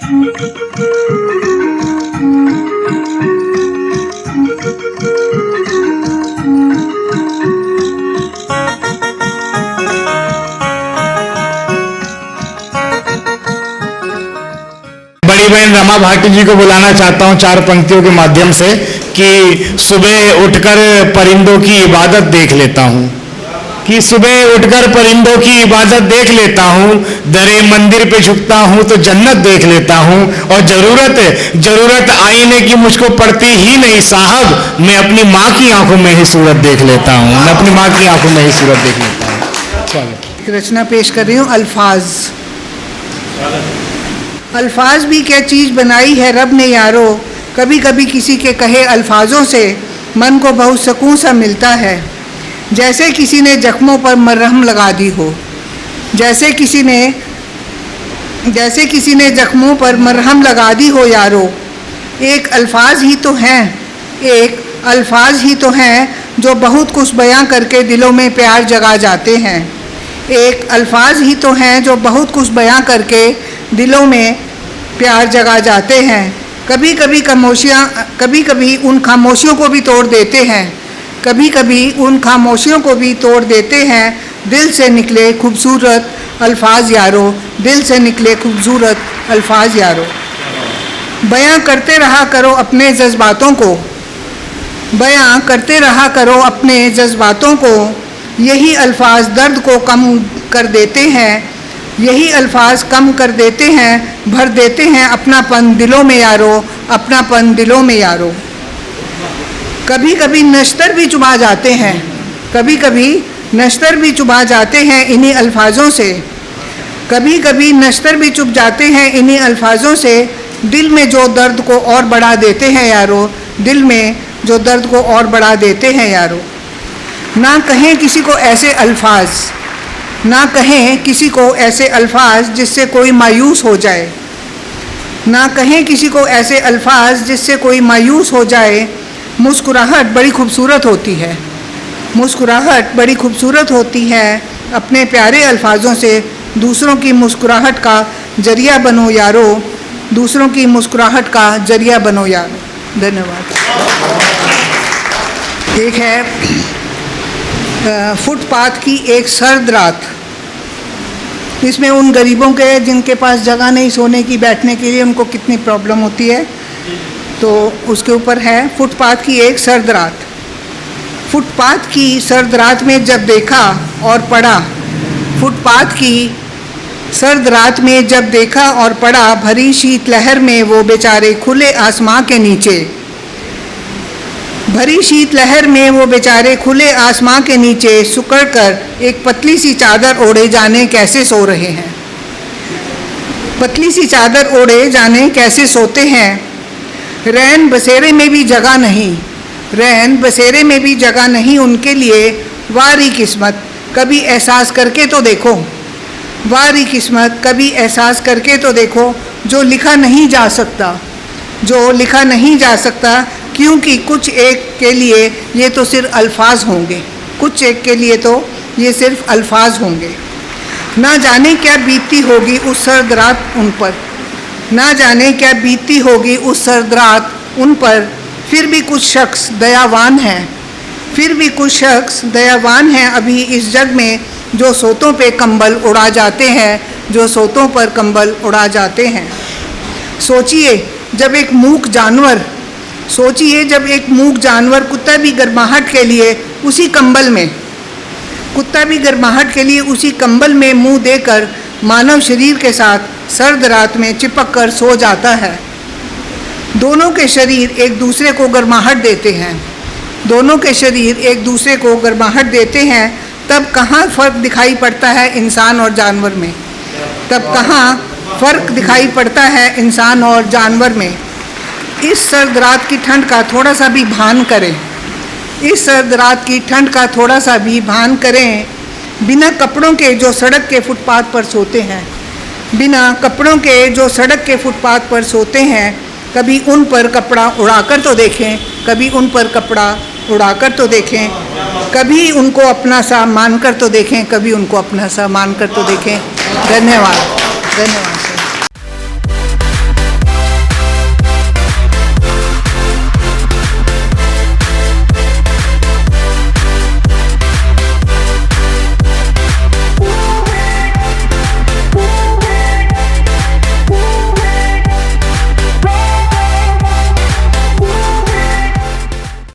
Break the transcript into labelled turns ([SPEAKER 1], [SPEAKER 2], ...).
[SPEAKER 1] बड़ी बहन रमा भाटी जी को बुलाना चाहता हूं 4 पंक्तियों के माध्यम से कि सुबह उठकर परिंदों की इबादत देख लेता हूं, कि सुबह उठकर परिंदों की इबादत देख लेता हूं, दरे मंदिर पे झुकता हूं तो जन्नत देख लेता हूं, और जरूरत आईने की मुझको पड़ती ही नहीं साहब, मैं अपनी माँ की आंखों में ही सूरत देख लेता हूं, मैं अपनी माँ की आंखों में ही सूरत देख लेता हूं। चलो
[SPEAKER 2] रचना पेश कर रही हूँ। अल्फाज भी क्या चीज़ बनाई है रब ने यारो, कभी कभी किसी के कहे अल्फाजों से मन को बहुत सुकून सा मिलता है, जैसे किसी ने जख्मों पर मरहम लगा दी हो, जैसे किसी ने जख्मों पर मरहम लगा दी हो यारो। एक अल्फाज ही तो हैं जो बहुत कुछ बयां करके दिलों में प्यार जगा जाते हैं। एक अल्फाज ही तो हैं जो बहुत कुछ बयां करके दिलों में प्यार जगा जाते हैं। कभी कभी उन खामोशियों को भी तोड़ देते हैं, कभी कभी उन खामोशियों को भी तोड़ देते हैं। दिल से निकले खूबसूरत अल्फाज यारो, दिल से निकले खूबसूरत अल्फाज यारो। बयां करते रहा करो अपने जज्बातों को, बयां करते रहा करो अपने जज्बातों को, यही अल्फाज दर्द को कम कर देते हैं, यही अल्फाज कम कर देते हैं, भर देते हैं अपनापन दिलों में यारो, अपनापन दिलों में यारो। कभी कभी नश्तर भी चुभा जाते हैं, कभी कभी नश्तर भी चुभा जाते हैं इन्हीं अल्फाजों से, कभी कभी नश्तर भी चुभ जाते हैं इन्हीं अल्फाजों से। दिल में जो दर्द को और बढ़ा देते हैं यारो, दिल में जो दर्द को और बढ़ा देते हैं यारो। ना कहें किसी को ऐसे अल्फाज, ना कहें किसी को ऐसे अल्फाज जिससे कोई मायूस हो जाए, ना कहें किसी को ऐसे अल्फाज जिससे कोई मायूस हो जाए। मुस्कुराहट बड़ी खूबसूरत होती है, मुस्कुराहट बड़ी खूबसूरत होती है, अपने प्यारे अल्फाजों से दूसरों की मुस्कुराहट का जरिया बनो यारो, दूसरों की मुस्कुराहट का जरिया बनो यारो। धन्यवाद। एक है फुटपाथ की एक सर्द रात। इसमें उन गरीबों के जिनके पास जगह नहीं सोने की, बैठने के लिए, उनको कितनी प्रॉब्लम होती है, तो उसके ऊपर है फुटपाथ की एक सर्द रात। फुटपाथ की सर्द रात में जब देखा और पढ़ा, फुटपाथ की सर्द रात में जब देखा और पढ़ा, भरी शीतलहर में वो बेचारे खुले आसमां के नीचे, भरी शीतलहर में वो बेचारे खुले आसमां के नीचे सुकड़ कर एक पतली सी चादर ओढ़े जाने कैसे सो रहे हैं, पतली सी चादर ओढ़े जाने कैसे सोते हैं। रैन बसेरे में भी जगह नहीं, रैन बसेरे में भी जगह नहीं उनके लिए, वारी किस्मत कभी एहसास करके तो देखो, वारी किस्मत कभी एहसास करके तो देखो, जो लिखा नहीं जा सकता, जो लिखा नहीं जा सकता, क्योंकि कुछ एक के लिए ये तो सिर्फ अल्फाज होंगे, कुछ एक के लिए तो ये सिर्फ अल्फाज होंगे। ना जाने क्या बीतती होगी उस सर्द रात उन पर, ना जाने क्या बीतती होगी उस सर्द रात उन पर। फिर भी कुछ शख्स दयावान हैं, फिर भी कुछ शख्स दयावान हैं अभी इस जग में, जो सोतों पे कंबल उड़ा जाते हैं, जो सोतों पर कंबल उड़ा जाते हैं। सोचिए जब एक मूक जानवर, सोचिए जब एक मूक जानवर, कुत्ता भी गर्माहट के लिए उसी कंबल में, कुत्ता भी गर्माहट के लिए उसी कंबल में मुंह देकर मानव शरीर के साथ सर्द रात में चिपक कर सो जाता है। दोनों के शरीर एक दूसरे को गर्माहट देते हैं, दोनों के शरीर एक दूसरे को गर्माहट देते हैं। तब कहाँ फ़र्क दिखाई पड़ता है इंसान और जानवर में, तब कहाँ फ़र्क दिखाई पड़ता है इंसान और जानवर में। इस सर्द रात की ठंड का थोड़ा सा भी भान करें, इस सर्द रात की ठंड का थोड़ा सा भी भान करें। बिना कपड़ों के जो सड़क के फुटपाथ पर सोते हैं, बिना कपड़ों के जो सड़क के फुटपाथ पर सोते हैं, कभी उन पर कपड़ा उड़ाकर तो देखें, कभी उन पर कपड़ा उड़ाकर तो देखें, कभी उनको अपना सा मानकर तो देखें, कभी उनको अपना सा मानकर तो देखें। धन्यवाद, धन्यवाद।